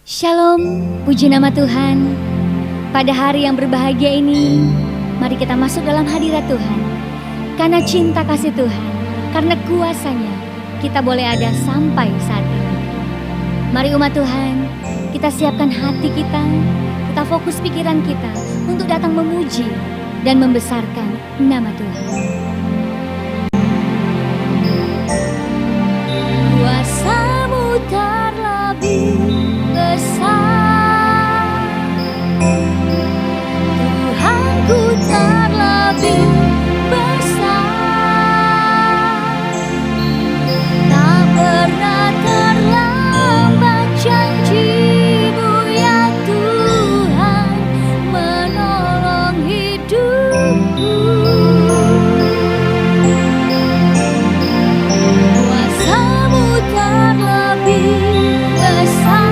Shalom, puji nama Tuhan. Pada hari yang berbahagia ini, mari kita masuk dalam hadirat Tuhan. Karena cinta kasih Tuhan, karena kuasanya, kita boleh ada sampai saat ini. Mari umat Tuhan, kita siapkan hati kita fokus pikiran kita untuk datang memuji dan membesarkan nama Tuhan. Kuasa-Mu terlebih besar, Tuhanku terlebih besar, tak pernah terlambat janji-Mu ya Tuhan, menolong hidupku. Kuasa-Mu terlebih besar,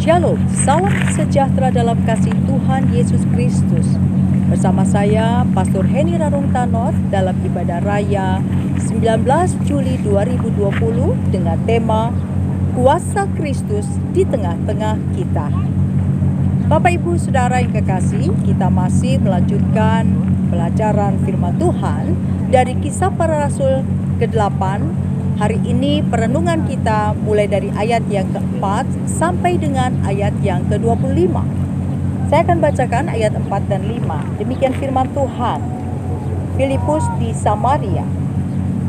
Shalom, salam sejahtera dalam kasih Tuhan Yesus Kristus. Bersama saya, Pastor Henny Rarung Tanot dalam ibadah raya 19 Juli 2020 dengan tema Kuasa Kristus di tengah-tengah kita. Bapak Ibu Saudara yang kekasih, kita masih melanjutkan pelajaran firman Tuhan dari Kisah Para Rasul ke-8. Hari ini perenungan kita mulai dari ayat yang ke-4 sampai dengan ayat yang ke-25. Saya akan bacakan ayat 4 dan 5. Demikian firman Tuhan. Filipus di Samaria.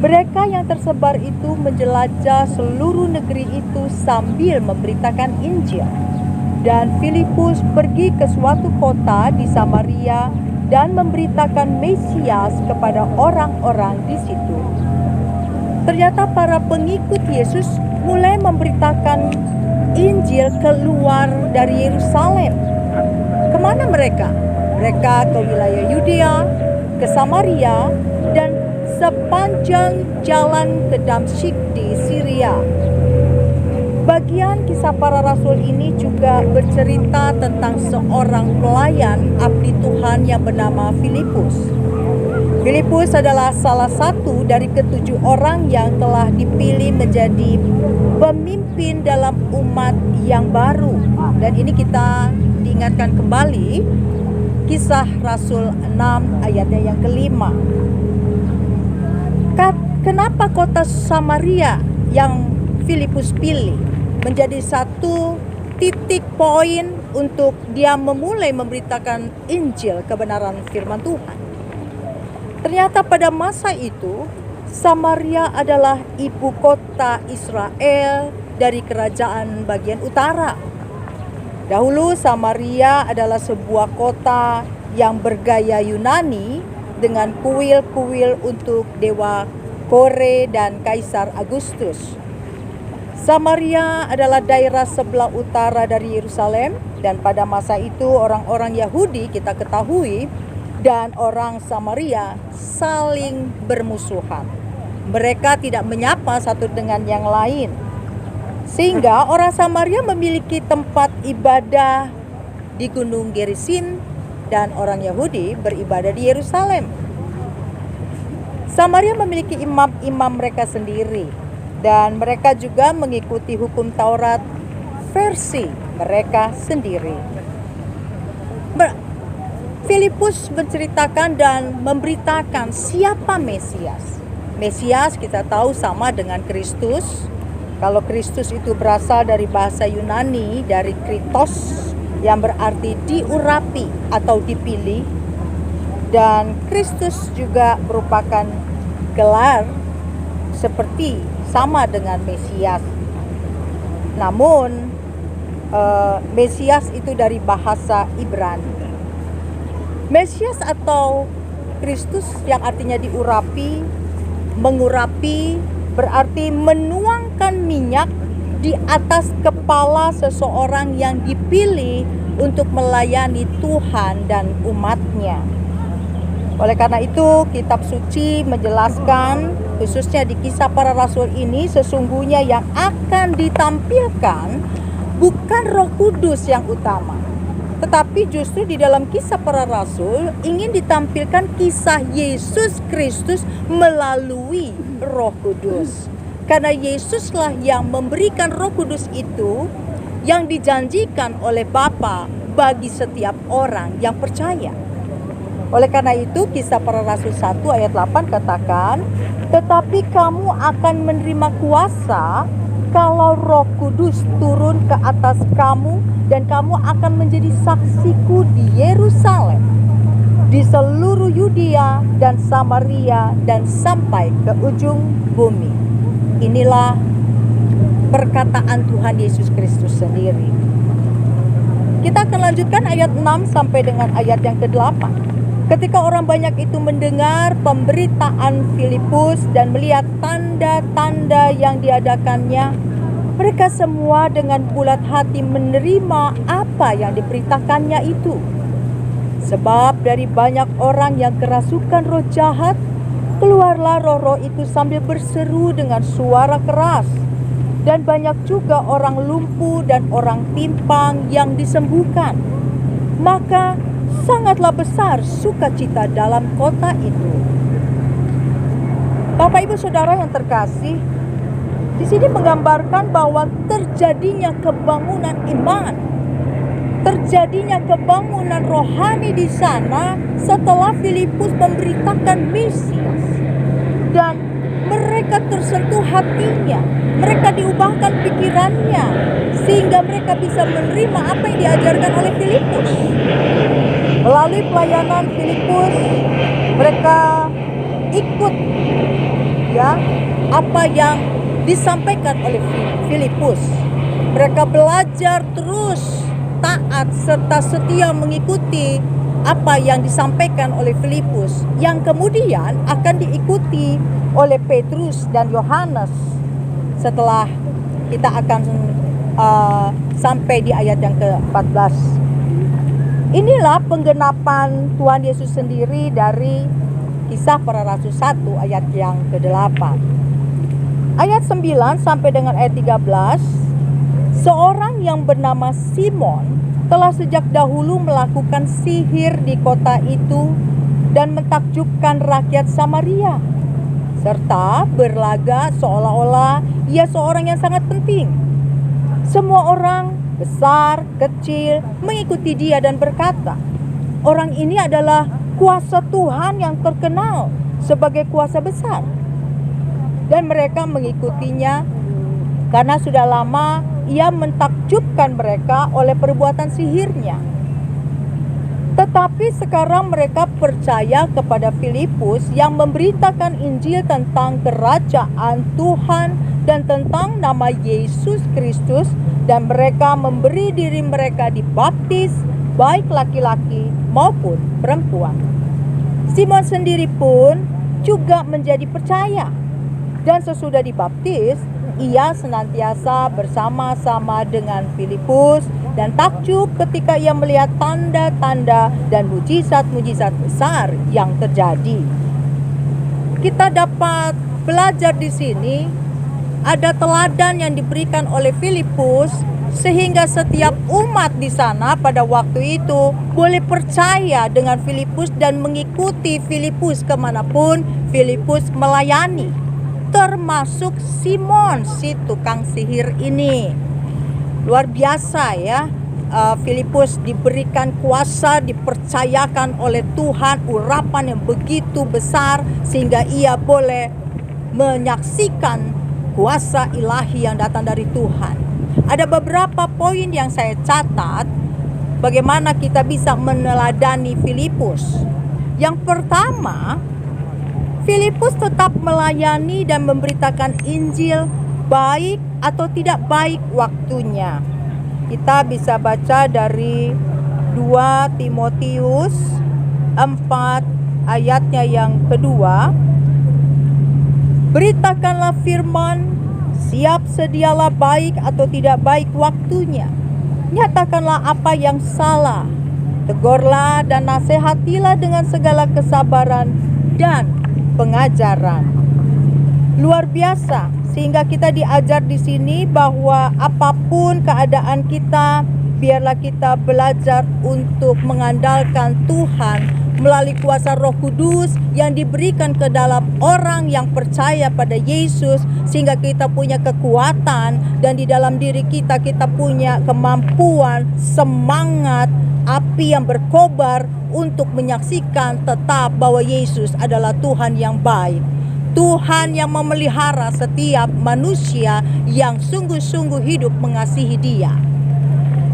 Mereka yang tersebar itu menjelajah seluruh negeri itu sambil memberitakan Injil. Dan Filipus pergi ke suatu kota di Samaria dan memberitakan Mesias kepada orang-orang di situ. Ternyata para pengikut Yesus mulai memberitakan Injil keluar dari Yerusalem. Kemana mereka? Mereka ke wilayah Yudea, ke Samaria, dan sepanjang jalan ke Damsyik di Syria. Bagian kisah para rasul ini juga bercerita tentang seorang pelayan abdi Tuhan yang bernama Filipus. Filipus adalah salah satu dari ke-7 orang yang telah dipilih menjadi pemimpin dalam umat yang baru. Dan ini kita diingatkan kembali Kisah Rasul 6 ayatnya yang kelima. Kenapa kota Samaria yang Filipus pilih menjadi satu titik poin untuk dia memulai memberitakan Injil kebenaran firman Tuhan? Ternyata pada masa itu Samaria adalah ibu kota Israel dari kerajaan bagian utara. Dahulu Samaria adalah sebuah kota yang bergaya Yunani dengan kuil-kuil untuk dewa Kore dan Kaisar Agustus. Samaria adalah daerah sebelah utara dari Yerusalem, dan pada masa itu orang-orang Yahudi kita ketahui dan orang Samaria saling bermusuhan. Mereka tidak menyapa satu dengan yang lain. Sehingga orang Samaria memiliki tempat ibadah di Gunung Gerizim dan orang Yahudi beribadah di Yerusalem. Samaria memiliki imam-imam mereka sendiri. Dan mereka juga mengikuti hukum Taurat versi mereka sendiri. Filipus menceritakan dan memberitakan siapa Mesias. Mesias kita tahu sama dengan Kristus. Kalau Kristus itu berasal dari bahasa Yunani, dari kritos, yang berarti diurapi atau dipilih. Dan Kristus juga merupakan gelar seperti sama dengan Mesias. Namun Mesias itu dari bahasa Ibrani. Mesias atau Kristus yang artinya diurapi, mengurapi, berarti menuangkan minyak di atas kepala seseorang yang dipilih untuk melayani Tuhan dan umatnya. Oleh karena itu, kitab suci menjelaskan, khususnya di Kisah Para Rasul ini, sesungguhnya yang akan ditampilkan bukan Roh Kudus yang utama, tetapi justru di dalam Kisah Para Rasul ingin ditampilkan kisah Yesus Kristus melalui Roh Kudus. Karena Yesuslah yang memberikan Roh Kudus itu yang dijanjikan oleh Bapa bagi setiap orang yang percaya. Oleh karena itu, Kisah Para Rasul 1 ayat 8 katakan, tetapi kamu akan menerima kuasa kalau Roh Kudus turun ke atas kamu, dan kamu akan menjadi saksiku di Yerusalem, di seluruh Yudea dan Samaria, dan sampai ke ujung bumi. Inilah perkataan Tuhan Yesus Kristus sendiri. Kita akan lanjutkan ayat 6 sampai dengan ayat yang ke-8. Ketika orang banyak itu mendengar pemberitaan Filipus dan melihat tanda-tanda yang diadakannya, mereka semua dengan bulat hati menerima apa yang diberitakannya itu. Sebab dari banyak orang yang kerasukan roh jahat, keluarlah roh-roh itu sambil berseru dengan suara keras. Dan banyak juga orang lumpuh dan orang timpang yang disembuhkan. Maka sangatlah besar sukacita dalam kota itu. Bapak Ibu Saudara yang terkasih, di sini menggambarkan bahwa terjadinya kebangunan iman, terjadinya kebangunan rohani di sana setelah Filipus memberitakan Mesias, dan mereka tersentuh hatinya, mereka diubahkan pikirannya, sehingga mereka bisa menerima apa yang diajarkan oleh Filipus. Melalui pelayanan Filipus, mereka ikut apa yang disampaikan oleh Filipus. Mereka belajar terus taat serta setia mengikuti apa yang disampaikan oleh Filipus, yang kemudian akan diikuti oleh Petrus dan Yohanes setelah kita akan sampai di ayat yang ke-14. Inilah penggenapan Tuhan Yesus sendiri dari Kisah Para Rasul 1 ayat yang ke-8. Ayat 9 sampai dengan ayat 13. Seorang yang bernama Simon telah sejak dahulu melakukan sihir di kota itu dan mentakjubkan rakyat Samaria, serta berlaga seolah-olah ia seorang yang sangat penting. Semua orang, besar, kecil, mengikuti dia dan berkata, orang ini adalah kuasa Tuhan yang terkenal sebagai kuasa besar. Dan mereka mengikutinya karena sudah lama ia mentakjubkan mereka oleh perbuatan sihirnya. Tetapi sekarang mereka percaya kepada Filipus yang memberitakan Injil tentang kerajaan Tuhan dan tentang nama Yesus Kristus, dan mereka memberi diri mereka dibaptis, baik laki-laki maupun perempuan. Simon sendiri pun juga menjadi percaya, dan sesudah dibaptis, ia senantiasa bersama-sama dengan Filipus dan takjub ketika ia melihat tanda-tanda dan mujizat-mujizat besar yang terjadi. Kita dapat belajar di sini ada teladan yang diberikan oleh Filipus sehingga setiap umat di sana pada waktu itu boleh percaya dengan Filipus dan mengikuti Filipus kemanapun Filipus melayani, termasuk Simon si tukang sihir ini. Luar biasa ya, Filipus diberikan kuasa, dipercayakan oleh Tuhan urapan yang begitu besar sehingga ia boleh menyaksikan kuasa ilahi yang datang dari Tuhan. Ada beberapa poin yang saya catat bagaimana kita bisa meneladani Filipus. Yang pertama, Filipus tetap melayani dan memberitakan Injil baik atau tidak baik waktunya. Kita bisa baca dari 2 Timotius 4 ayatnya yang kedua. Beritakanlah firman, siap sedialah baik atau tidak baik waktunya. Nyatakanlah apa yang salah. Tegurlah dan nasihatilah dengan segala kesabaran dan pengajaran. Luar biasa, sehingga kita diajar di sini bahwa apapun keadaan kita, biarlah kita belajar untuk mengandalkan Tuhan melalui kuasa Roh Kudus yang diberikan ke dalam orang yang percaya pada Yesus, sehingga kita punya kekuatan dan di dalam diri kita punya kemampuan, semangat, api yang berkobar untuk menyaksikan tetap bahwa Yesus adalah Tuhan yang baik, Tuhan yang memelihara setiap manusia yang sungguh-sungguh hidup mengasihi Dia.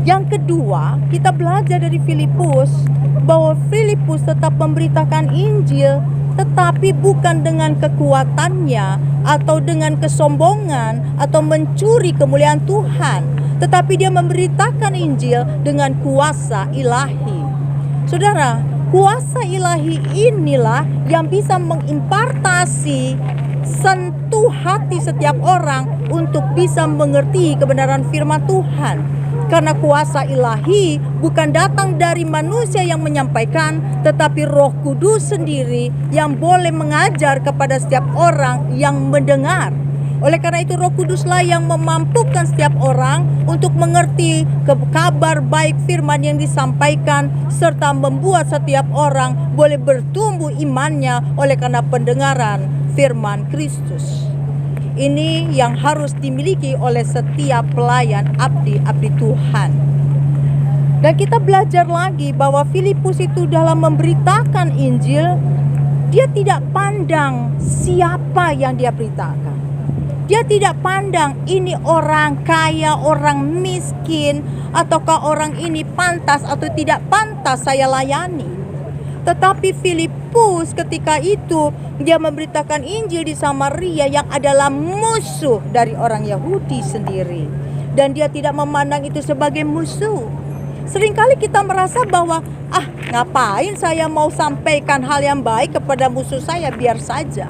Yang kedua, kita belajar dari Filipus bahwa Filipus tetap memberitakan Injil, tetapi bukan dengan kekuatannya atau dengan kesombongan atau mencuri kemuliaan Tuhan, tetapi dia memberitakan Injil dengan kuasa ilahi. Saudara, kuasa ilahi inilah yang bisa mengimpartasi, sentuh hati setiap orang untuk bisa mengerti kebenaran firman Tuhan. Karena kuasa ilahi bukan datang dari manusia yang menyampaikan, tetapi Roh Kudus sendiri yang boleh mengajar kepada setiap orang yang mendengar. Oleh karena itu Roh Kuduslah yang memampukan setiap orang untuk mengerti kabar baik firman yang disampaikan, serta membuat setiap orang boleh bertumbuh imannya oleh karena pendengaran firman Kristus. Ini yang harus dimiliki oleh setiap pelayan abdi-abdi Tuhan. Dan kita belajar lagi bahwa Filipus itu dalam memberitakan Injil, dia tidak pandang siapa yang dia beritakan. Dia tidak pandang ini orang kaya, orang miskin, ataukah orang ini pantas atau tidak pantas saya layani. Tetapi Filipus ketika itu dia memberitakan Injil di Samaria yang adalah musuh dari orang Yahudi sendiri. Dan dia tidak memandang itu sebagai musuh. Seringkali kita merasa bahwa ngapain saya mau sampaikan hal yang baik kepada musuh saya, biar saja.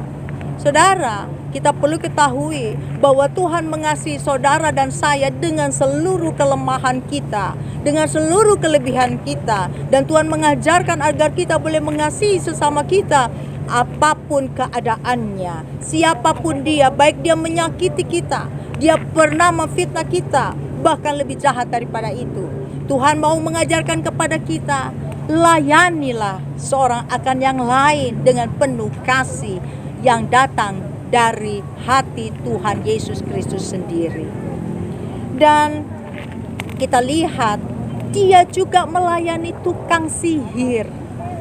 Saudara, kita perlu ketahui bahwa Tuhan mengasihi saudara dan saya dengan seluruh kelemahan kita, dengan seluruh kelebihan kita. Dan Tuhan mengajarkan agar kita boleh mengasihi sesama kita apapun keadaannya, siapapun dia, baik dia menyakiti kita, dia pernah memfitnah kita, bahkan lebih jahat daripada itu. Tuhan mau mengajarkan kepada kita, layanilah seorang akan yang lain dengan penuh kasih yang datang dari hati Tuhan Yesus Kristus sendiri. Dan kita lihat dia juga melayani tukang sihir.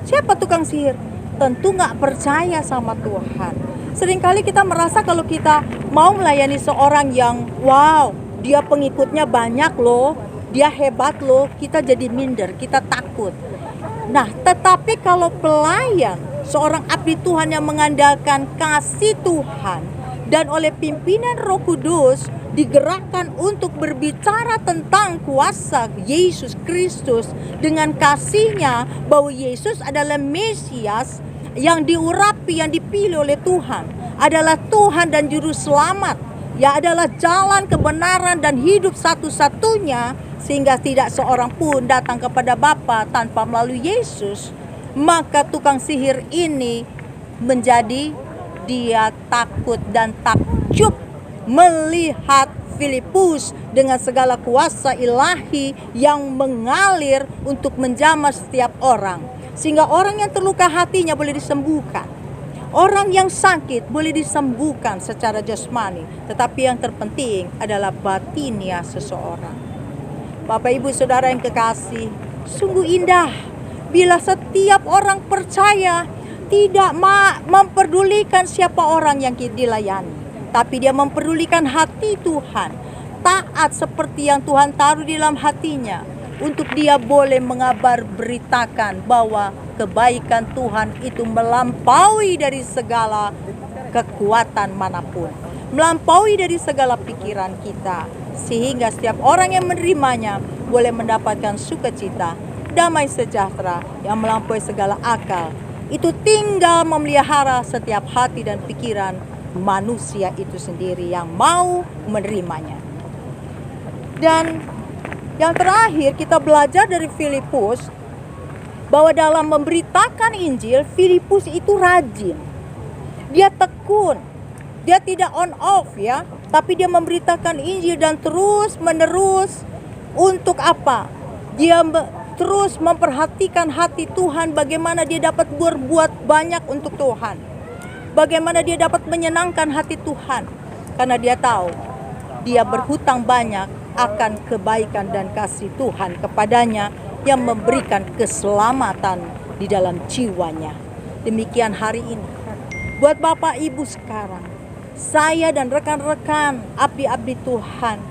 Siapa tukang sihir? Tentu gak percaya sama Tuhan. Seringkali kita merasa kalau kita mau melayani seorang yang wow, dia pengikutnya banyak loh, dia hebat loh, kita jadi minder, kita takut. Nah, tetapi kalau pelayan, seorang abdi Tuhan yang mengandalkan kasih Tuhan dan oleh pimpinan Roh Kudus digerakkan untuk berbicara tentang kuasa Yesus Kristus dengan kasihnya bahwa Yesus adalah Mesias yang diurapi, yang dipilih oleh Tuhan, adalah Tuhan dan Juru Selamat, ya adalah jalan kebenaran dan hidup satu-satunya, sehingga tidak seorang pun datang kepada Bapa tanpa melalui Yesus. Maka tukang sihir ini menjadi dia takut dan takjub melihat Filipus dengan segala kuasa ilahi yang mengalir untuk menjamah setiap orang, sehingga orang yang terluka hatinya boleh disembuhkan, orang yang sakit boleh disembuhkan secara jasmani, tetapi yang terpenting adalah batinnya seseorang. Bapak Ibu Saudara yang kekasih, sungguh indah bila setiap orang percaya tidak memperdulikan siapa orang yang dilayani, tapi dia memperdulikan hati Tuhan, taat seperti yang Tuhan taruh di dalam hatinya, untuk dia boleh mengabar beritakan bahwa kebaikan Tuhan itu melampaui dari segala kekuatan manapun, melampaui dari segala pikiran kita, sehingga setiap orang yang menerimanya boleh mendapatkan sukacita, damai sejahtera yang melampaui segala akal. Itu tinggal memelihara setiap hati dan pikiran manusia itu sendiri yang mau menerimanya. Dan yang terakhir kita belajar dari Filipus bahwa dalam memberitakan Injil, Filipus itu rajin. Dia tekun. Dia tidak on off ya, tapi dia memberitakan Injil dan terus menerus. Untuk apa? Dia terus memperhatikan hati Tuhan, bagaimana dia dapat berbuat banyak untuk Tuhan, bagaimana dia dapat menyenangkan hati Tuhan, karena dia tahu dia berhutang banyak akan kebaikan dan kasih Tuhan kepadanya yang memberikan keselamatan di dalam jiwanya. Demikian hari ini buat Bapak Ibu sekarang, saya dan rekan-rekan abdi-abdi Tuhan,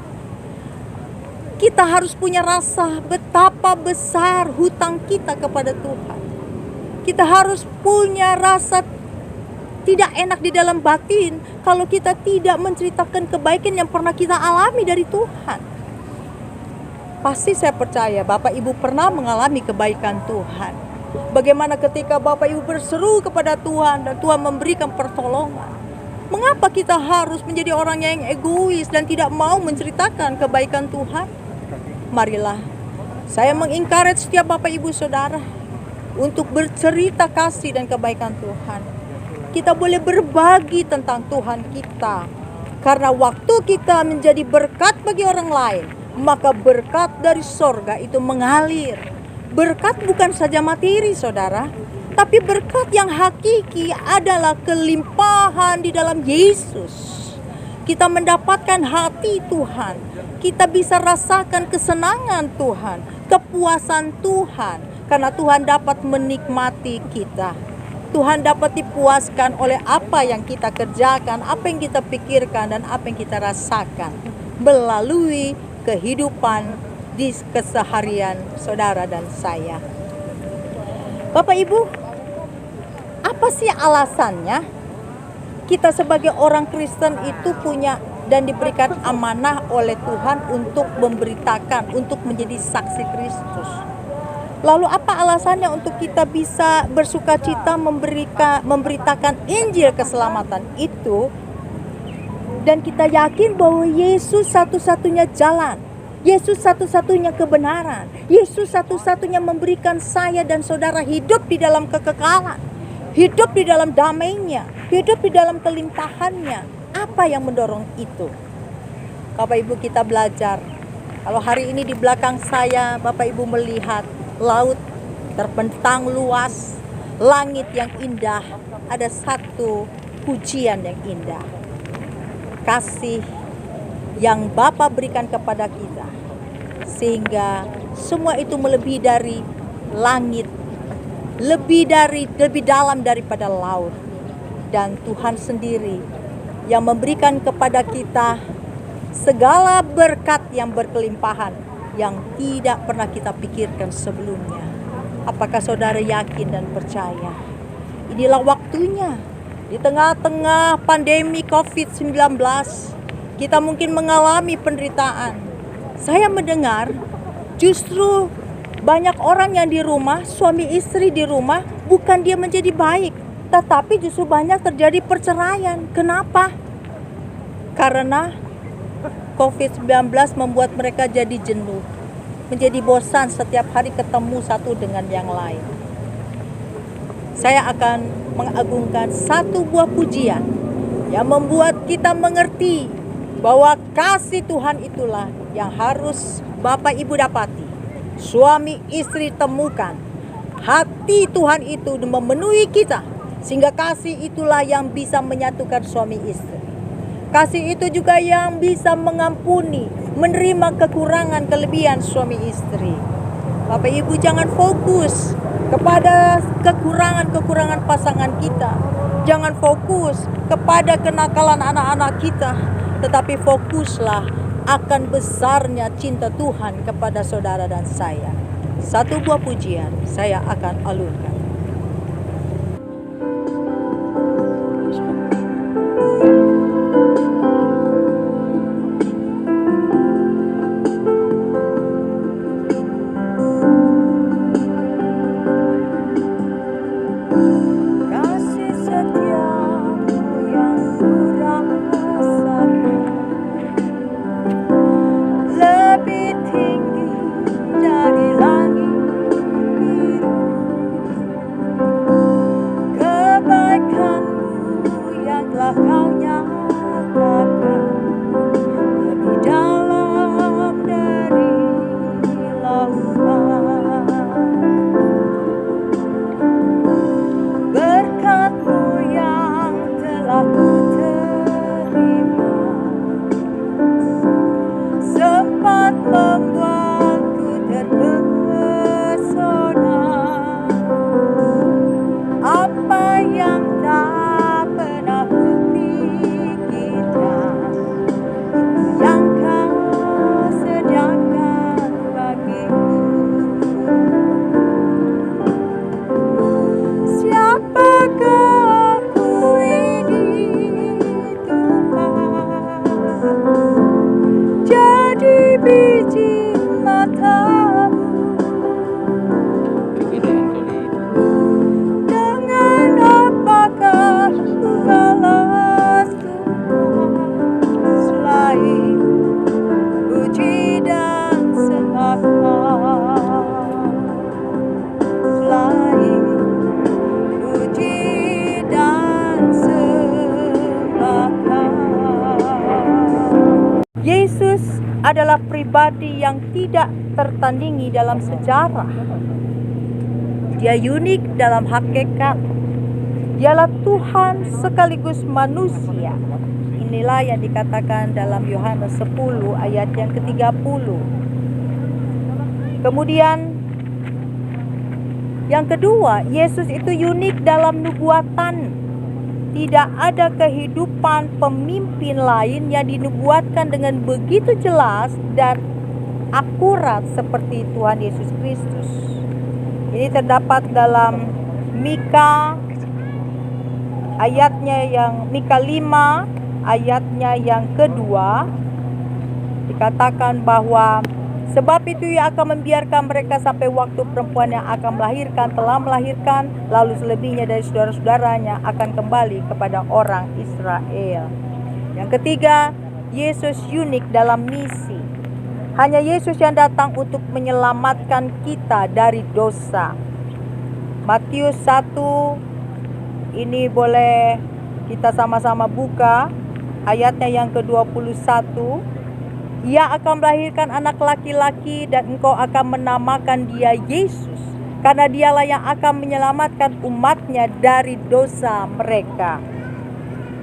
kita harus punya rasa betapa besar hutang kita kepada Tuhan. Kita harus punya rasa tidak enak di dalam batin kalau kita tidak menceritakan kebaikan yang pernah kita alami dari Tuhan. Pasti saya percaya Bapak Ibu pernah mengalami kebaikan Tuhan. Bagaimana ketika Bapak Ibu berseru kepada Tuhan dan Tuhan memberikan pertolongan. Mengapa kita harus menjadi orang yang egois dan tidak mau menceritakan kebaikan Tuhan? Marilah saya mengencourage setiap Bapak Ibu Saudara untuk bercerita kasih dan kebaikan Tuhan. Kita boleh berbagi tentang Tuhan kita, karena waktu kita menjadi berkat bagi orang lain, maka berkat dari sorga itu mengalir. Berkat bukan saja materi saudara, tapi berkat yang hakiki adalah kelimpahan di dalam Yesus. Kita mendapatkan hati Tuhan, kita bisa rasakan kesenangan Tuhan, kepuasan Tuhan, karena Tuhan dapat menikmati kita. Tuhan dapat dipuaskan oleh apa yang kita kerjakan, apa yang kita pikirkan, dan apa yang kita rasakan melalui kehidupan di keseharian saudara dan saya. Bapak Ibu, apa sih alasannya kita sebagai orang Kristen itu punya dan diberikan amanah oleh Tuhan untuk memberitakan, untuk menjadi saksi Kristus? Lalu apa alasannya untuk kita bisa bersukacita memberitakan Injil keselamatan itu? Dan kita yakin bahwa Yesus satu-satunya jalan, Yesus satu-satunya kebenaran, Yesus satu-satunya memberikan saya dan saudara hidup di dalam kekekalan, hidup di dalam damainya, hidup di dalam kelimpahannya. Apa yang mendorong itu? Bapak Ibu, kita belajar. Kalau hari ini di belakang saya Bapak Ibu melihat laut terbentang luas, langit yang indah, ada satu pujian yang indah. Kasih yang Bapa berikan kepada kita, sehingga semua itu melebihi dari langit, lebih dalam daripada laut. Dan Tuhan sendiri yang memberikan kepada kita segala berkat yang berkelimpahan yang tidak pernah kita pikirkan sebelumnya. Apakah saudara yakin dan percaya? Inilah waktunya. Di tengah-tengah pandemi COVID-19, kita mungkin mengalami penderitaan. Saya mendengar justru banyak orang yang di rumah, suami istri di rumah, bukan dia menjadi baik, tetapi justru banyak terjadi perceraian. Kenapa? Karena COVID-19 membuat mereka jadi jenuh, menjadi bosan setiap hari ketemu satu dengan yang lain. Saya akan mengagungkan satu buah pujian yang membuat kita mengerti bahwa kasih Tuhan itulah yang harus Bapak Ibu dapati. Suami istri temukan hati Tuhan itu memenuhi kita, sehingga kasih itulah yang bisa menyatukan suami istri. Kasih itu juga yang bisa mengampuni, menerima kekurangan kelebihan suami istri. Bapak Ibu, jangan fokus kepada kekurangan-kekurangan pasangan kita. Jangan fokus kepada kenakalan anak-anak kita, tetapi fokuslah akan besarnya cinta Tuhan kepada saudara dan saya. Satu buah pujian saya akan alunkan. Yesus adalah pribadi yang tidak tertandingi dalam sejarah. Dia unik dalam hakikat. Dialah Tuhan sekaligus manusia. Inilah yang dikatakan dalam Yohanes 10 ayat yang ke-30. Kemudian yang kedua, Yesus itu unik dalam nubuatan. Tidak ada kehidupan pemimpin lain yang dinubuatkan dengan begitu jelas dan akurat seperti Tuhan Yesus Kristus. Ini terdapat dalam Mika ayatnya yang Mika 5 ayatnya yang kedua. Dikatakan bahwa sebab itu ia akan membiarkan mereka sampai waktu perempuan yang akan melahirkan telah melahirkan, lalu selebihnya dari saudara-saudaranya akan kembali kepada orang Israel. Yang ketiga, Yesus unik dalam misi. Hanya Yesus yang datang untuk menyelamatkan kita dari dosa. Matius 1, ini boleh kita sama-sama buka ayatnya yang ke-21. Ia akan melahirkan anak laki-laki dan engkau akan menamakan dia Yesus, karena dialah yang akan menyelamatkan umatnya dari dosa mereka.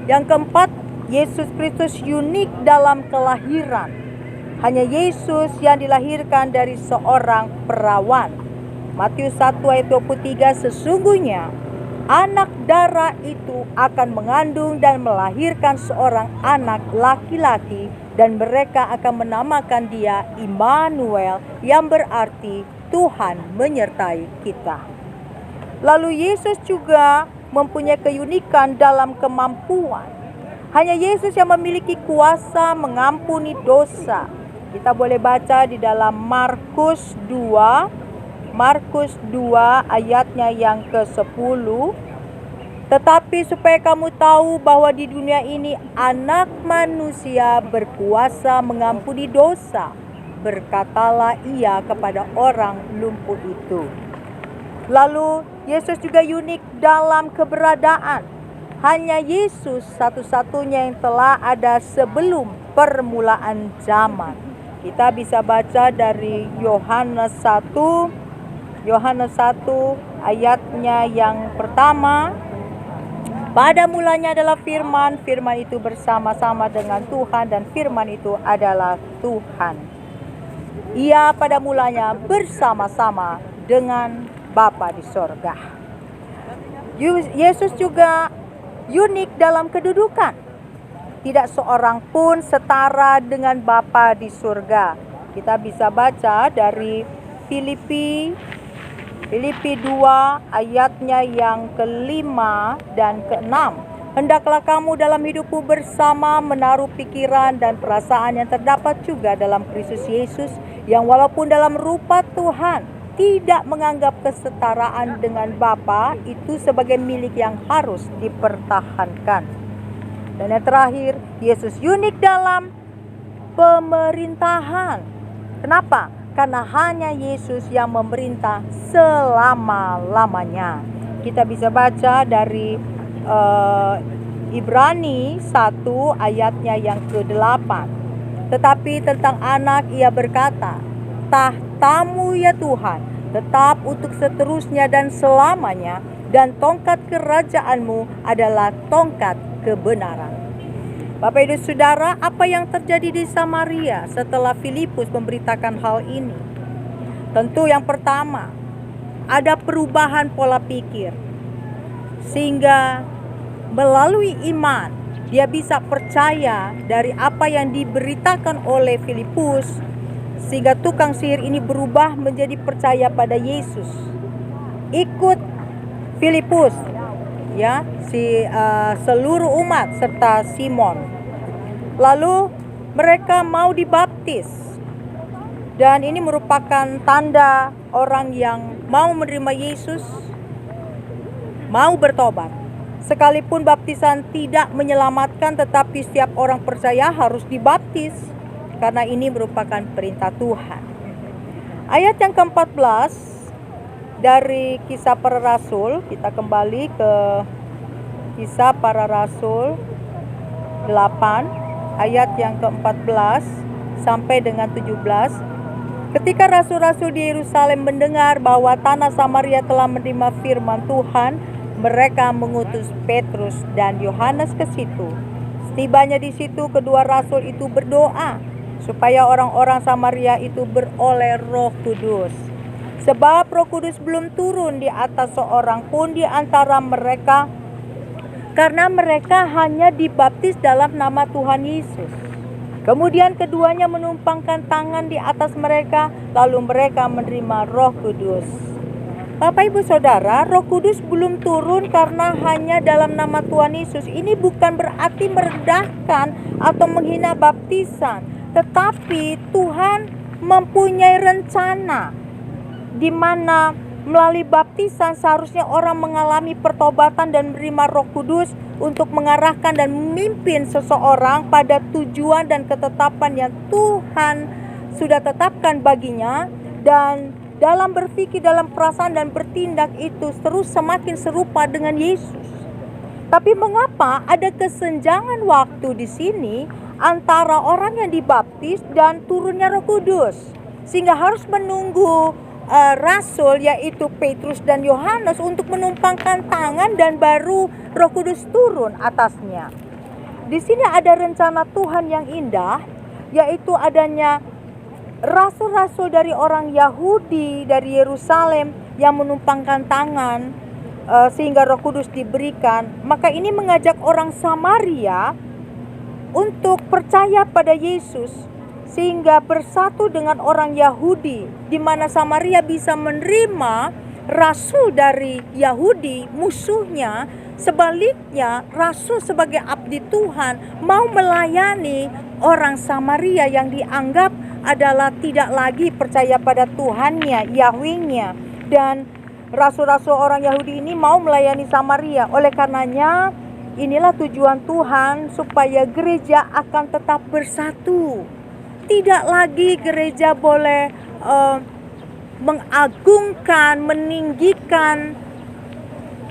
Yang keempat, Yesus Kristus unik dalam kelahiran. Hanya Yesus yang dilahirkan dari seorang perawan. Matius 1 ayat 23, sesungguhnya anak darah itu akan mengandung dan melahirkan seorang anak laki-laki, dan mereka akan menamakan dia Immanuel, yang berarti Tuhan menyertai kita. Lalu Yesus juga mempunyai keunikan dalam kemampuan. Hanya Yesus yang memiliki kuasa mengampuni dosa. Kita boleh baca di dalam Markus 2 ayatnya yang ke-10. Tetapi supaya kamu tahu bahwa di dunia ini anak manusia berkuasa mengampuni dosa, berkatalah ia kepada orang lumpuh itu. Lalu Yesus juga unik dalam keberadaan. Hanya Yesus satu-satunya yang telah ada sebelum permulaan zaman. Kita bisa baca dari Yohanes 1 ayatnya yang pertama. Pada mulanya adalah firman, firman itu bersama-sama dengan Tuhan, dan firman itu adalah Tuhan. Ia pada mulanya bersama-sama dengan Bapa di sorga. Yesus juga unik dalam kedudukan. Tidak seorang pun setara dengan Bapa di surga. Kita bisa baca dari Filipi 2 ayatnya yang ke-5 dan ke-6. Hendaklah kamu dalam hidupmu bersama menaruh pikiran dan perasaan yang terdapat juga dalam Kristus Yesus, yang walaupun dalam rupa Tuhan tidak menganggap kesetaraan dengan Bapa itu sebagai milik yang harus dipertahankan. Dan yang terakhir, Yesus unik dalam pemerintahan. Kenapa? Karena hanya Yesus yang memerintah selama-lamanya. Kita bisa baca dari Ibrani 1 ayatnya yang ke-8. Tetapi tentang anak ia berkata, tahtamu ya Tuhan tetap untuk seterusnya dan selamanya, dan tongkat kerajaanmu adalah tongkat kebenaran. Bapak Ibu Saudara, apa yang terjadi di Samaria setelah Filipus memberitakan hal ini? Tentu yang pertama, ada perubahan pola pikir. Sehingga melalui iman, dia bisa percaya dari apa yang diberitakan oleh Filipus. Sehingga tukang sihir ini berubah menjadi percaya pada Yesus. Ikut Filipus, ya, seluruh umat serta Simon. Lalu mereka mau dibaptis, dan ini merupakan tanda orang yang mau menerima Yesus, mau bertobat. Sekalipun baptisan tidak menyelamatkan, tetapi setiap orang percaya harus dibaptis, karena ini merupakan perintah Tuhan. Ayat yang ke-14 dari Kisah Para Rasul, kita kembali ke Kisah Para Rasul 8 ayat yang ke-14 sampai dengan 17. Ketika rasul-rasul di Yerusalem mendengar bahwa tanah Samaria telah menerima firman Tuhan, mereka mengutus Petrus dan Yohanes ke situ. Setibanya di situ, kedua rasul itu berdoa supaya orang-orang Samaria itu beroleh Roh Kudus. Sebab Roh Kudus belum turun di atas seorang pun di antara mereka, karena mereka hanya dibaptis dalam nama Tuhan Yesus. Kemudian keduanya menumpangkan tangan di atas mereka, lalu mereka menerima Roh Kudus. Bapak Ibu Saudara, Roh Kudus belum turun karena hanya dalam nama Tuhan Yesus. Ini bukan berarti merendahkan atau menghina baptisan, tetapi Tuhan mempunyai rencana di mana Melalui baptisan seharusnya orang mengalami pertobatan dan menerima Roh Kudus untuk mengarahkan dan memimpin seseorang pada tujuan dan ketetapan yang Tuhan sudah tetapkan baginya, dan dalam berpikir, dalam perasaan dan bertindak itu terus semakin serupa dengan Yesus. Tapi mengapa ada kesenjangan waktu di sini antara orang yang dibaptis dan turunnya Roh Kudus, sehingga harus menunggu rasul yaitu Petrus dan Yohanes untuk menumpangkan tangan dan baru Roh Kudus turun atasnya? Di sini ada rencana Tuhan yang indah, yaitu adanya rasul-rasul dari orang Yahudi dari Yerusalem yang menumpangkan tangan sehingga Roh Kudus diberikan. Maka ini mengajak orang Samaria untuk percaya pada Yesus sehingga bersatu dengan orang Yahudi, di mana Samaria bisa menerima rasul dari Yahudi, musuhnya. Sebaliknya, rasul sebagai abdi Tuhan mau melayani orang Samaria yang dianggap adalah tidak lagi percaya pada Tuhannya, Yahweh-nya. Dan rasul-rasul orang Yahudi ini mau melayani Samaria. Oleh karenanya, inilah tujuan Tuhan, supaya gereja akan tetap bersatu. Tidak lagi gereja boleh mengagungkan, meninggikan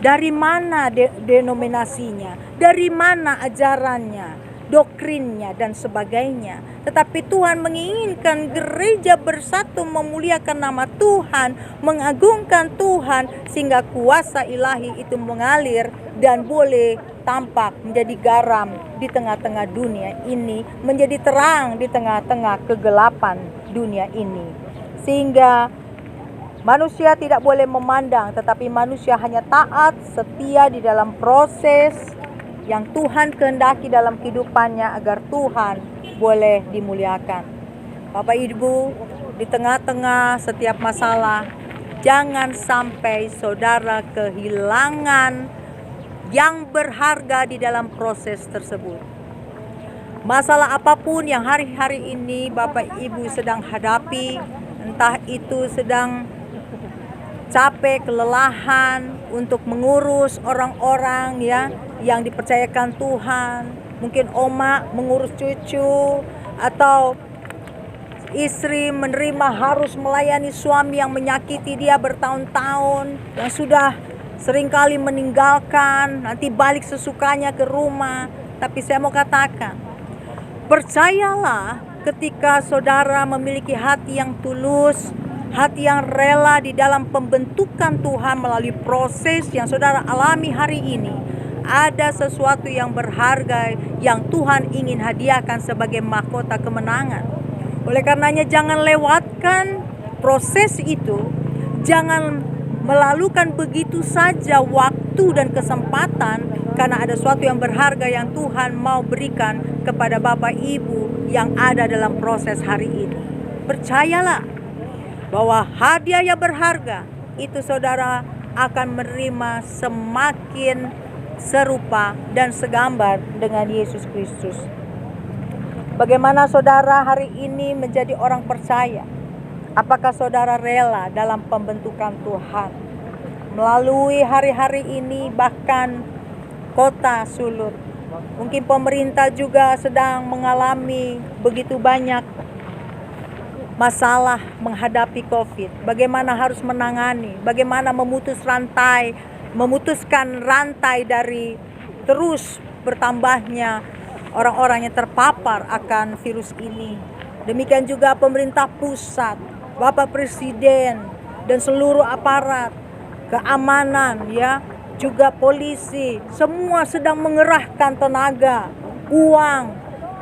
dari mana denominasinya, dari mana ajarannya, doktrinnya dan sebagainya. Tetapi Tuhan menginginkan gereja bersatu, memuliakan nama Tuhan, mengagungkan Tuhan, sehingga kuasa ilahi itu mengalir dan boleh tampak menjadi garam di tengah-tengah dunia ini, menjadi terang di tengah-tengah kegelapan dunia ini. Sehingga manusia tidak boleh memandang, tetapi manusia hanya taat, setia di dalam proses yang Tuhan kehendaki dalam kehidupannya agar Tuhan boleh dimuliakan. Bapak Ibu, di tengah-tengah setiap masalah, jangan sampai saudara kehilangan yang berharga di dalam proses tersebut. Masalah apapun yang hari-hari ini Bapak Ibu sedang hadapi, entah itu sedang capek, kelelahan untuk mengurus orang-orang ya yang dipercayakan Tuhan, mungkin oma mengurus cucu, atau istri menerima harus melayani suami yang menyakiti dia bertahun-tahun, yang sudah seringkali meninggalkan, nanti balik sesukanya ke rumah. Tapi saya mau katakan, percayalah, ketika saudara memiliki hati yang tulus, hati yang rela di dalam pembentukan Tuhan melalui proses yang saudara alami hari ini, ada sesuatu yang berharga yang Tuhan ingin hadiahkan sebagai mahkota kemenangan. Oleh karenanya jangan lewatkan proses itu, jangan melalukan begitu saja waktu dan kesempatan, karena ada sesuatu yang berharga yang Tuhan mau berikan kepada Bapak Ibu yang ada dalam proses hari ini. Percayalah bahwa hadiah yang berharga itu saudara akan menerima semakin serupa dan segambar dengan Yesus Kristus. Bagaimana saudara hari ini menjadi orang percaya? Apakah saudara rela dalam pembentukan Tuhan? Melalui hari-hari ini bahkan kota Sulut, mungkin pemerintah juga sedang mengalami begitu banyak masalah menghadapi COVID. Bagaimana harus menangani, bagaimana memutuskan rantai dari terus bertambahnya orang-orang yang terpapar akan virus ini. Demikian juga pemerintah pusat, Bapak Presiden dan seluruh aparat keamanan ya, juga polisi, semua sedang mengerahkan tenaga, uang,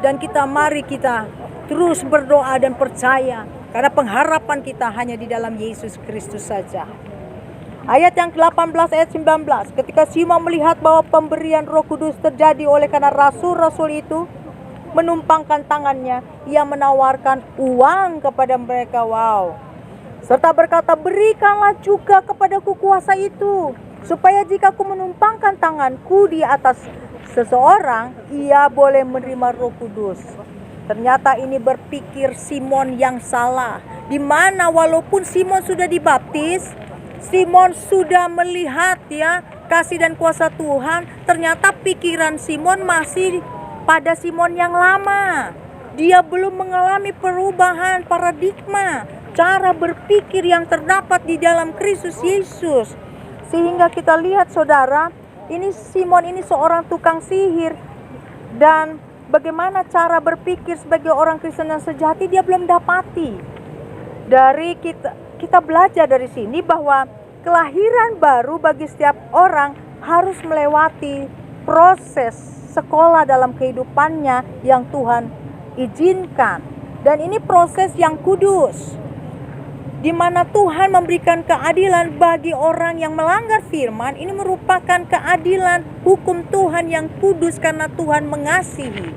dan mari kita terus berdoa dan percaya, karena pengharapan kita hanya di dalam Yesus Kristus saja. Ayat yang ke-18 ayat 19, ketika Simon melihat bahwa pemberian Roh Kudus terjadi oleh karena rasul-rasul itu menumpangkan tangannya, ia menawarkan uang kepada mereka. Serta berkata, berikanlah juga kepadaku kuasa itu, supaya jika aku menumpangkan tanganku di atas seseorang, ia boleh menerima Roh Kudus. Ternyata ini berpikir Simon yang salah, di mana walaupun Simon sudah dibaptis, Simon sudah melihat ya kasih dan kuasa Tuhan. Ternyata pikiran Simon masih pada Simon yang lama. Dia belum mengalami perubahan paradigma cara berpikir yang terdapat di dalam Kristus Yesus. Sehingga kita lihat saudara, ini Simon ini seorang tukang sihir, dan bagaimana cara berpikir sebagai orang Kristen yang sejati dia belum dapati. Dari kita belajar dari sini bahwa kelahiran baru bagi setiap orang harus melewati proses sekolah dalam kehidupannya yang Tuhan izinkan. Dan ini proses yang kudus, di mana Tuhan memberikan keadilan bagi orang yang melanggar firman. Ini merupakan keadilan hukum Tuhan yang kudus karena Tuhan mengasihi.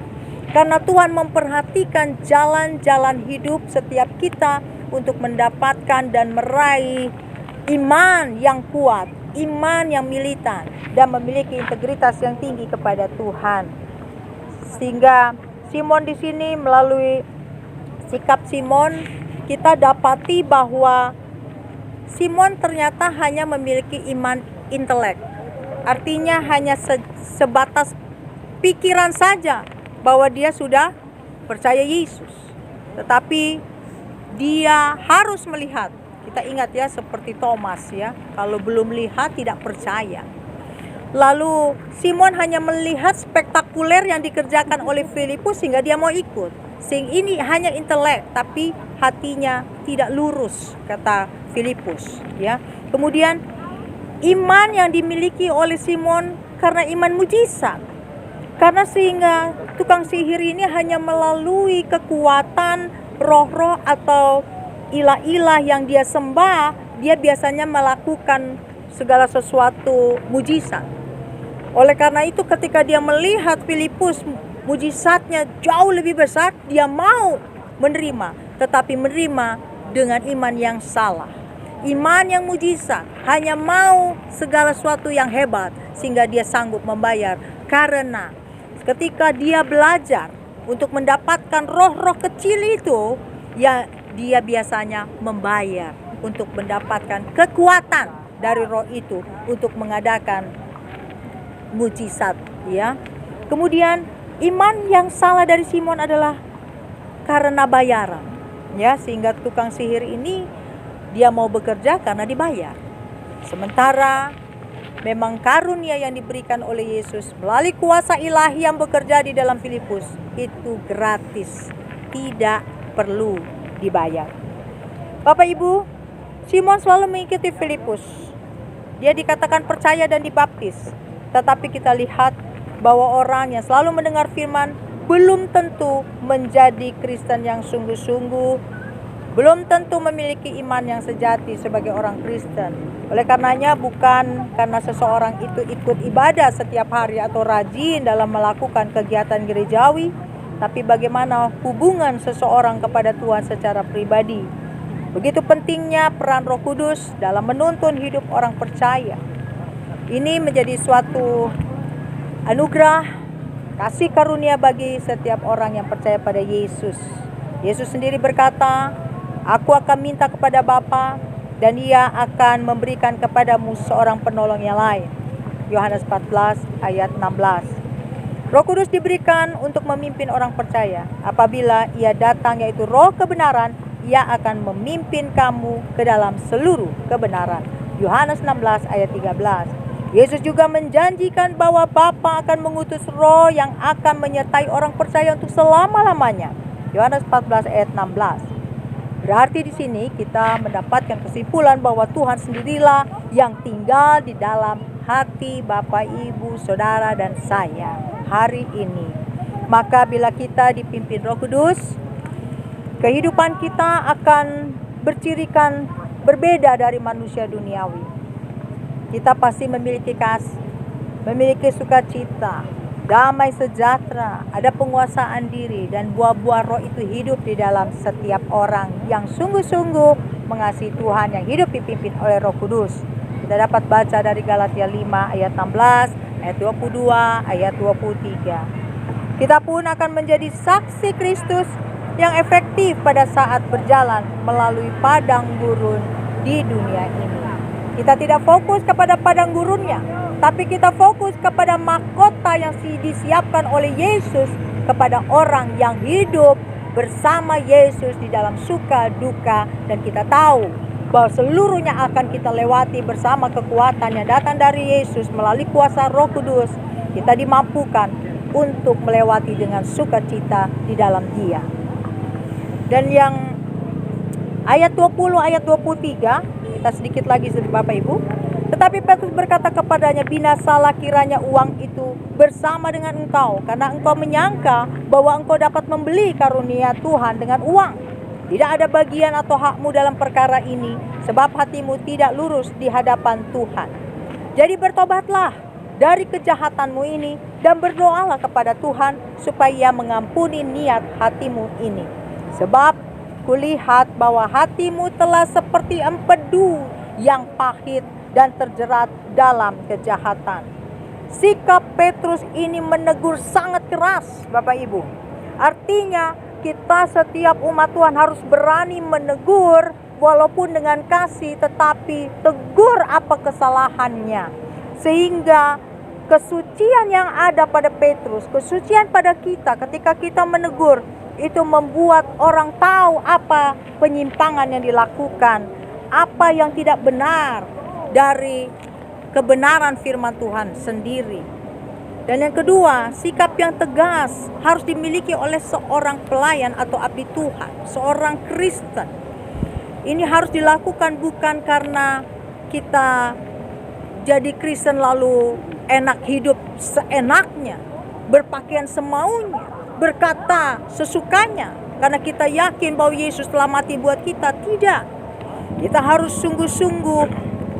Karena Tuhan memperhatikan jalan-jalan hidup setiap kita untuk mendapatkan dan meraih iman yang kuat, iman yang militan, dan memiliki integritas yang tinggi kepada Tuhan. Sehingga Simon di sini, melalui sikap Simon, kita dapati bahwa Simon ternyata hanya memiliki iman intelek. Artinya hanya sebatas pikiran saja bahwa dia sudah percaya Yesus. Tetapi dia harus melihat. Kita ingat ya, seperti Thomas ya, kalau belum lihat tidak percaya. Lalu Simon hanya melihat spektakuler yang dikerjakan oleh Filipus sehingga dia mau ikut. Sehingga ini hanya intelek tapi hatinya tidak lurus, kata Filipus ya. Kemudian iman yang dimiliki oleh Simon karena iman mujizat. Karena sehingga tukang sihir ini hanya melalui kekuatan roh-roh atau ilah-ilah yang dia sembah, dia biasanya melakukan segala sesuatu mujizat. Oleh karena itu ketika dia melihat Filipus mujizatnya jauh lebih besar, dia mau menerima, tetapi menerima dengan iman yang salah. Iman yang mujizat, hanya mau segala sesuatu yang hebat sehingga dia sanggup membayar. Karena ketika dia belajar untuk mendapatkan roh-roh kecil itu, ya dia biasanya membayar untuk mendapatkan kekuatan dari roh itu untuk mengadakan mujizat ya. Kemudian iman yang salah dari Simon adalah karena bayaran ya, sehingga tukang sihir ini dia mau bekerja karena dibayar. Sementara memang karunia yang diberikan oleh Yesus melalui kuasa ilahi yang bekerja di dalam Filipus itu gratis, tidak perlu dibayar. Bapak Ibu, Simon selalu mengikuti Filipus. Dia dikatakan percaya dan dibaptis. Tetapi kita lihat bahwa orang yang selalu mendengar firman belum tentu menjadi Kristen yang sungguh-sungguh, belum tentu memiliki iman yang sejati sebagai orang Kristen. Oleh karenanya bukan karena seseorang itu ikut ibadah setiap hari atau rajin dalam melakukan kegiatan gerejawi, tapi bagaimana hubungan seseorang kepada Tuhan secara pribadi. Begitu pentingnya peran Roh Kudus dalam menuntun hidup orang percaya. Ini menjadi suatu anugerah, kasih karunia bagi setiap orang yang percaya pada Yesus. Yesus sendiri berkata, "Aku akan minta kepada Bapa dan Ia akan memberikan kepadamu seorang penolong yang lain." Yohanes 14 ayat 16. Roh Kudus diberikan untuk memimpin orang percaya. Apabila Ia datang, yaitu Roh kebenaran, Ia akan memimpin kamu ke dalam seluruh kebenaran. Yohanes 16 ayat 13. Yesus juga menjanjikan bahwa Bapa akan mengutus Roh yang akan menyertai orang percaya untuk selama-lamanya. Yohanes 14 ayat 16. Berarti di sini kita mendapatkan kesimpulan bahwa Tuhan sendirilah yang tinggal di dalam hati Bapak, Ibu, Saudara, dan saya hari ini. Maka bila kita dipimpin Roh Kudus, kehidupan kita akan bercirikan berbeda dari manusia duniawi. Kita pasti memiliki kasih, memiliki sukacita, damai sejahtera, ada penguasaan diri, dan buah-buah roh itu hidup di dalam setiap orang yang sungguh-sungguh mengasihi Tuhan, yang hidup dipimpin oleh Roh Kudus. Kita dapat baca dari Galatia 5 ayat 16, ayat 22, ayat 23. Kita pun akan menjadi saksi Kristus yang efektif pada saat berjalan melalui padang gurun di dunia ini. Kita tidak fokus kepada padang gurunnya, tapi kita fokus kepada mahkota yang disiapkan oleh Yesus kepada orang yang hidup bersama Yesus di dalam suka duka. Dan kita tahu bahwa seluruhnya akan kita lewati bersama kekuatan yang datang dari Yesus melalui kuasa Roh Kudus. Kita dimampukan untuk melewati dengan sukacita di dalam Dia. Dan yang ayat 20, ayat 23, kita sedikit lagi Bapak Ibu. Tetapi Petrus berkata kepadanya, binasalah kiranya uang itu bersama dengan engkau, karena engkau menyangka bahwa engkau dapat membeli karunia Tuhan dengan uang. Tidak ada bagian atau hakmu dalam perkara ini, sebab hatimu tidak lurus di hadapan Tuhan. Jadi bertobatlah dari kejahatanmu ini dan berdoalah kepada Tuhan supaya mengampuni niat hatimu ini. Sebab kulihat bahwa hatimu telah seperti empedu yang pahit dan terjerat dalam kejahatan. Sikap Petrus ini menegur sangat keras, Bapak Ibu. Artinya kita setiap umat Tuhan harus berani menegur, walaupun dengan kasih, tetapi tegur apa kesalahannya. Sehingga kesucian yang ada pada Petrus, kesucian pada kita ketika kita menegur, itu membuat orang tahu apa penyimpangan yang dilakukan, apa yang tidak benar dari kebenaran firman Tuhan sendiri. Dan yang kedua, sikap yang tegas harus dimiliki oleh seorang pelayan atau abdi Tuhan, seorang Kristen. Ini harus dilakukan bukan karena kita jadi Kristen lalu enak hidup seenaknya, berpakaian semaunya, berkata sesukanya, karena kita yakin bahwa Yesus telah mati buat kita. Tidak. Kita harus sungguh-sungguh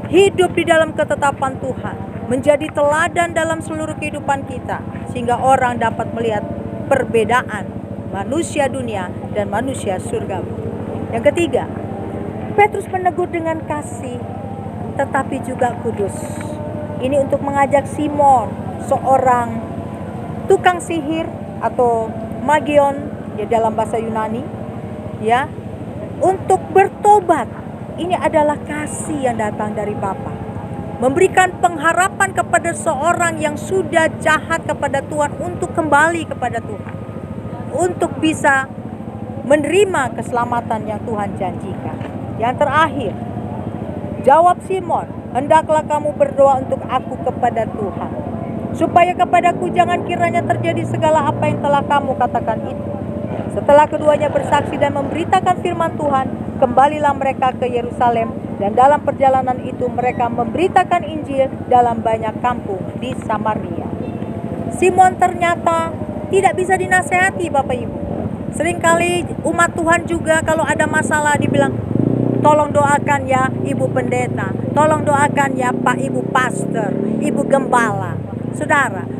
hidup di dalam ketetapan Tuhan, menjadi teladan dalam seluruh kehidupan kita, sehingga orang dapat melihat perbedaan manusia dunia dan manusia surgawi. Yang ketiga, Petrus menegur dengan kasih tetapi juga kudus. Ini untuk mengajak Simon, seorang tukang sihir atau magion ya dalam bahasa Yunani, ya, untuk bertobat. Ini adalah kasih yang datang dari Bapa, memberikan pengharapan kepada seorang yang sudah jahat kepada Tuhan untuk kembali kepada Tuhan, untuk bisa menerima keselamatan yang Tuhan janjikan. Yang terakhir, jawab Simon, hendaklah kamu berdoa untuk aku kepada Tuhan, supaya kepadaku jangan kiranya terjadi segala apa yang telah kamu katakan itu. Setelah keduanya bersaksi dan memberitakan firman Tuhan, kembalilah mereka ke Yerusalem, dan dalam perjalanan itu mereka memberitakan Injil dalam banyak kampung di Samaria. Simon ternyata tidak bisa dinasehati, Bapak Ibu. Seringkali umat Tuhan juga kalau ada masalah dibilang, tolong doakan ya Ibu Pendeta, tolong doakan ya Pak Ibu Pastor, Ibu Gembala.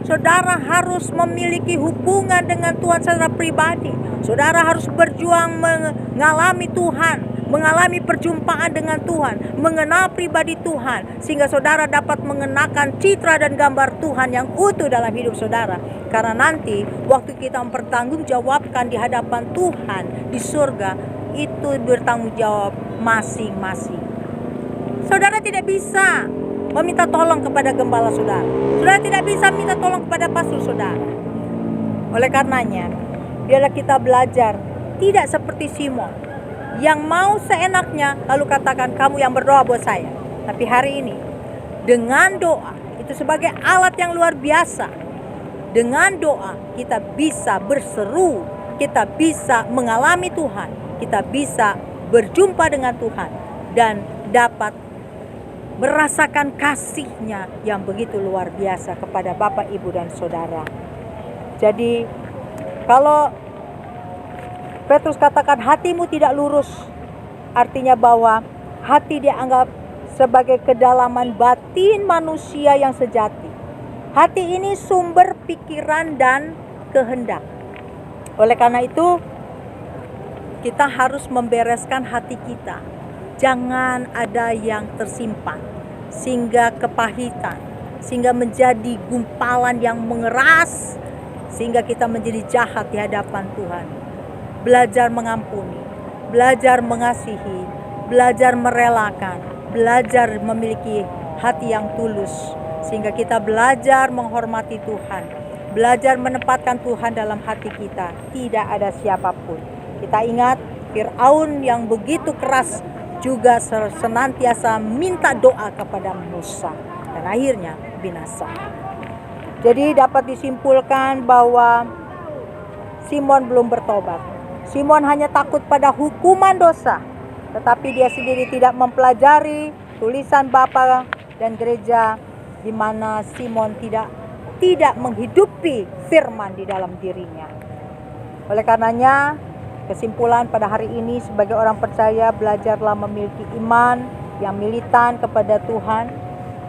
Saudara harus memiliki hubungan dengan Tuhan secara pribadi. Saudara harus berjuang mengalami Tuhan, mengalami perjumpaan dengan Tuhan, mengenal pribadi Tuhan, sehingga saudara dapat mengenakan citra dan gambar Tuhan yang utuh dalam hidup saudara. Karena nanti waktu kita mempertanggungjawabkan di hadapan Tuhan di surga, itu bertanggung jawab masing-masing. Saudara tidak bisa meminta tolong kepada gembala saudara. Saudara tidak bisa minta tolong kepada pastor saudara. Oleh karenanya, biarlah kita belajar tidak seperti Simon yang mau seenaknya lalu katakan kamu yang berdoa buat saya. Tapi hari ini dengan doa itu sebagai alat yang luar biasa. Dengan doa kita bisa berseru, kita bisa mengalami Tuhan, kita bisa berjumpa dengan Tuhan dan dapat merasakan kasih-Nya yang begitu luar biasa kepada Bapak, Ibu, dan Saudara. Jadi kalau Petrus katakan hatimu tidak lurus, artinya bahwa hati dianggap sebagai kedalaman batin manusia yang sejati. Hati ini sumber pikiran dan kehendak. Oleh karena itu kita harus membereskan hati kita. Jangan ada yang tersimpan sehingga kepahitan, sehingga menjadi gumpalan yang mengeras, sehingga kita menjadi jahat di hadapan Tuhan. Belajar mengampuni, belajar mengasihi, belajar merelakan, belajar memiliki hati yang tulus, sehingga kita belajar menghormati Tuhan, belajar menempatkan Tuhan dalam hati kita. Tidak ada siapapun. Kita ingat Firaun yang begitu keras juga senantiasa minta doa kepada Musa, dan akhirnya binasa. Jadi dapat disimpulkan bahwa Simon belum bertobat. Simon hanya takut pada hukuman dosa, tetapi dia sendiri tidak mempelajari tulisan Bapa dan gereja, di mana Simon tidak menghidupi firman di dalam dirinya. Oleh karenanya, kesimpulan pada hari ini sebagai orang percaya, belajarlah memiliki iman yang militan kepada Tuhan.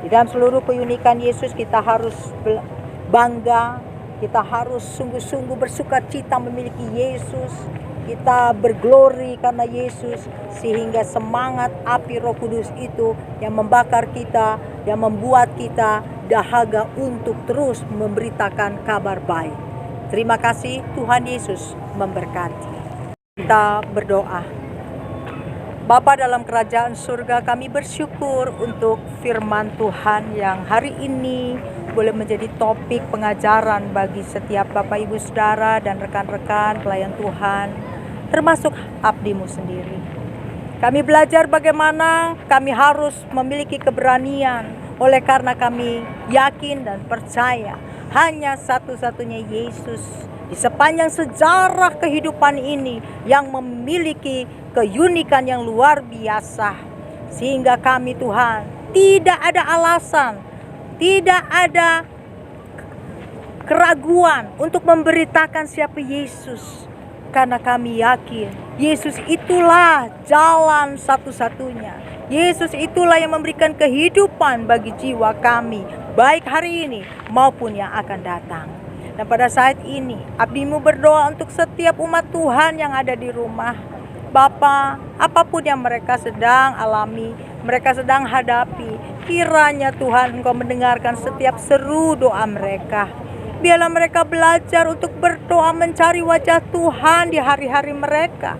Di dalam seluruh keunikan Yesus kita harus bangga, kita harus sungguh-sungguh bersuka cita memiliki Yesus. Kita berglori karena Yesus, sehingga semangat api Roh Kudus itu yang membakar kita, yang membuat kita dahaga untuk terus memberitakan kabar baik. Terima kasih, Tuhan Yesus memberkati. Kita berdoa. Bapa dalam kerajaan surga, kami bersyukur untuk firman Tuhan yang hari ini boleh menjadi topik pengajaran bagi setiap Bapak Ibu Saudara dan rekan-rekan pelayan Tuhan, termasuk abdimu sendiri. Kami belajar bagaimana kami harus memiliki keberanian, oleh karena kami yakin dan percaya hanya satu-satunya Yesus di sepanjang sejarah kehidupan ini yang memiliki keunikan yang luar biasa. Sehingga kami Tuhan tidak ada alasan, tidak ada keraguan untuk memberitakan siapa Yesus. Karena kami yakin Yesus itulah jalan satu-satunya. Yesus itulah yang memberikan kehidupan bagi jiwa kami, baik hari ini maupun yang akan datang. Dan pada saat ini abdimu berdoa untuk setiap umat Tuhan yang ada di rumah. Bapa, apapun yang mereka sedang alami, mereka sedang hadapi, kiranya Tuhan Engkau mendengarkan setiap seru doa mereka. Biarlah mereka belajar untuk berdoa mencari wajah Tuhan di hari-hari mereka.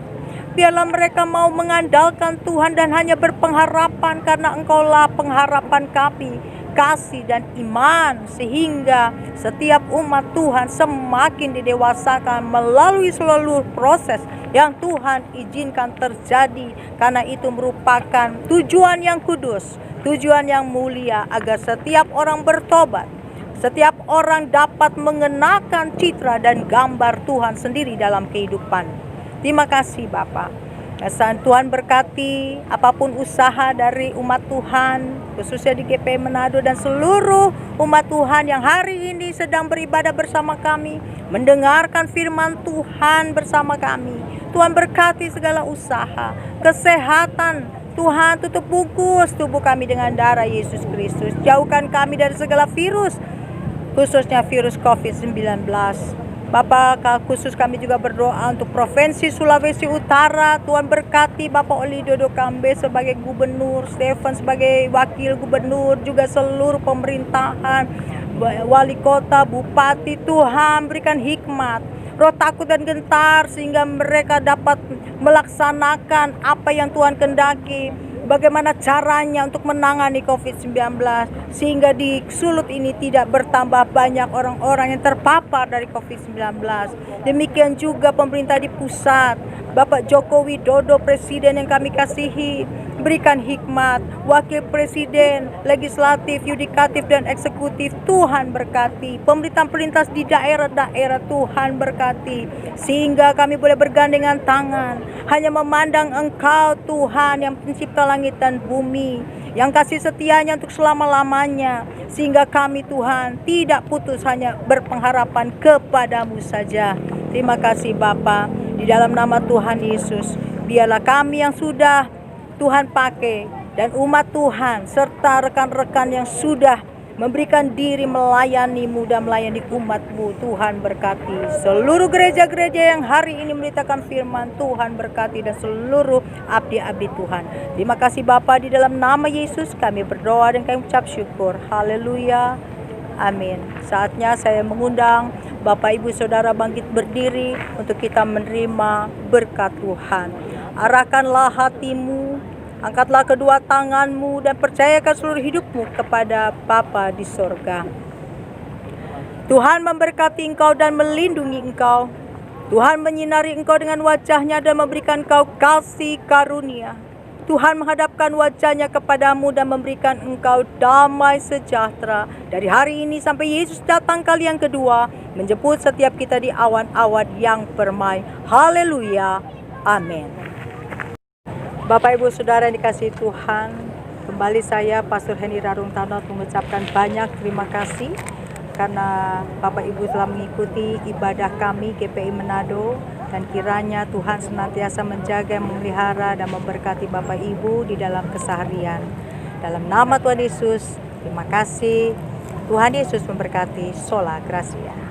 Biarlah mereka mau mengandalkan Tuhan dan hanya berpengharapan, karena Engkaulah pengharapan kami, kasih dan iman, sehingga setiap umat Tuhan semakin didewasakan melalui seluruh proses yang Tuhan izinkan terjadi, karena itu merupakan tujuan yang kudus, tujuan yang mulia, agar setiap orang bertobat, setiap orang dapat mengenakan citra dan gambar Tuhan sendiri dalam kehidupan. Terima kasih Bapa. Tuhan berkati apapun usaha dari umat Tuhan, khususnya di GP Manado dan seluruh umat Tuhan yang hari ini sedang beribadah bersama kami, mendengarkan firman Tuhan bersama kami. Tuhan berkati segala usaha, kesehatan. Tuhan tutup bungkus tubuh kami dengan darah Yesus Kristus. Jauhkan kami dari segala virus, khususnya virus COVID-19. Bapak, khusus kami juga berdoa untuk Provinsi Sulawesi Utara. Tuhan berkati Bapak Oli Dodo Kambe sebagai gubernur, Stephen sebagai wakil gubernur, juga seluruh pemerintahan, wali kota, bupati. Tuhan berikan hikmat, roh takut dan gentar, sehingga mereka dapat melaksanakan apa yang Tuhan kehendaki. Bagaimana caranya untuk menangani COVID-19, sehingga di Sulut ini tidak bertambah banyak orang-orang yang terpapar dari COVID-19. Demikian juga pemerintah di pusat, Bapak Joko Widodo, Presiden yang kami kasihi, berikan hikmat, Wakil Presiden, Legislatif, Yudikatif, dan Eksekutif. Tuhan berkati pemerintah-pemerintah di daerah-daerah. Tuhan berkati, sehingga kami boleh bergandengan tangan, hanya memandang Engkau Tuhan yang pencipta langit dan bumi, yang kasih setianya untuk selama-lamanya, sehingga kami Tuhan tidak putus hanya berpengharapan kepadamu saja. Terima kasih Bapa, di dalam nama Tuhan Yesus, biarlah kami yang sudah Tuhan pakai dan umat Tuhan serta rekan-rekan yang sudah memberikan diri melayani-Mu dan melayani umat-Mu. Tuhan berkati seluruh gereja-gereja yang hari ini memberitakan firman. Tuhan berkati dan seluruh abdi-abdi Tuhan. Terima kasih Bapa, di dalam nama Yesus kami berdoa dan kami ucap syukur. Haleluya. Amin. Saatnya saya mengundang Bapak Ibu Saudara bangkit berdiri untuk kita menerima berkat Tuhan. Arahkanlah hatimu, Angkatlah kedua tanganmu dan percayakan seluruh hidupmu kepada Bapa di sorga. Tuhan memberkati engkau dan melindungi engkau. Tuhan menyinari engkau dengan wajah-Nya dan memberikan engkau kasih karunia. Tuhan menghadapkan wajah-Nya kepadamu dan memberikan engkau damai sejahtera. Dari hari ini sampai Yesus datang kali yang kedua, menjemput setiap kita di awan-awan yang permai. Haleluya. Amin. Bapak Ibu Saudara yang dikasihi Tuhan, kembali saya Pastor Heni Rarung Tanot mengucapkan banyak terima kasih karena Bapak Ibu telah mengikuti ibadah kami GPI Manado, dan kiranya Tuhan senantiasa menjaga, memelihara dan memberkati Bapak Ibu di dalam keseharian. Dalam nama Tuhan Yesus, terima kasih. Tuhan Yesus memberkati. Sola Gracia.